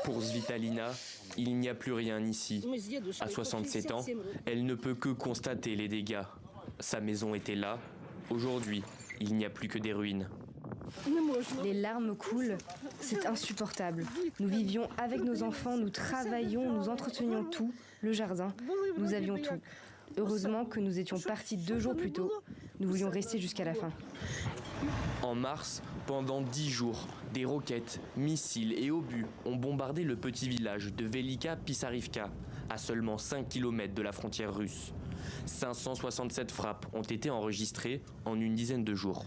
Pour Svitalina, il n'y a plus rien ici. À 67 ans, elle ne peut que constater les dégâts. Sa maison était là. Aujourd'hui, il n'y a plus que des ruines. Les larmes coulent, c'est insupportable. Nous vivions avec nos enfants, nous travaillions, nous entretenions tout, le jardin, nous avions tout. Heureusement que nous étions partis 2 jours plus tôt, nous voulions rester jusqu'à la fin. En mars, pendant 10 jours, des roquettes, missiles et obus ont bombardé le petit village de Velika Pisarivka, à seulement 5 km de la frontière russe. 567 frappes ont été enregistrées en une dizaine de jours.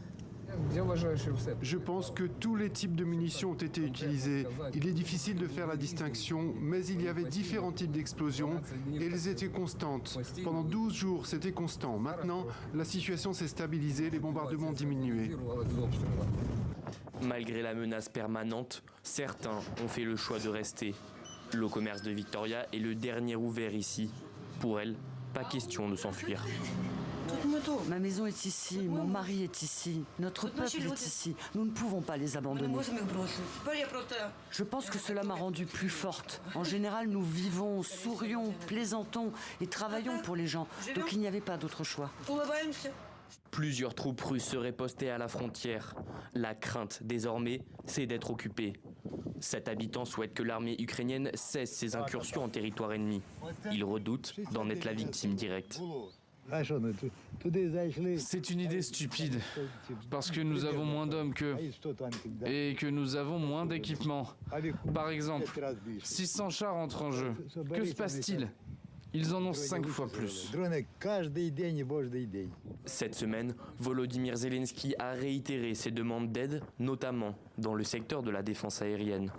Je pense que tous les types de munitions ont été utilisés. Il est difficile de faire la distinction, mais il y avait différents types d'explosions et elles étaient constantes. Pendant 12 jours, c'était constant. Maintenant, la situation s'est stabilisée, les bombardements ont diminué. Malgré la menace permanente, certains ont fait le choix de rester. Le commerce de Victoria est le dernier ouvert ici. Pour elle, pas question de s'enfuir. Ma maison est ici, mon mari est ici, notre peuple est ici. Nous ne pouvons pas les abandonner. Je pense que cela m'a rendue plus forte. En général, nous vivons, sourions, plaisantons et travaillons pour les gens. Donc il n'y avait pas d'autre choix. Plusieurs troupes russes seraient postées à la frontière. La crainte, désormais, c'est d'être occupée. 7 habitants souhaitent que l'armée ukrainienne cesse ses incursions en territoire ennemi. Ils redoutent d'en être la victime directe. C'est une idée stupide, parce que nous avons moins d'hommes qu'eux, et que nous avons moins d'équipements. Par exemple, 600 chars entrent en jeu. Que se passe-t-il ? Ils en ont 5 fois plus. Cette semaine, Volodymyr Zelensky a réitéré ses demandes d'aide, notamment dans le secteur de la défense aérienne.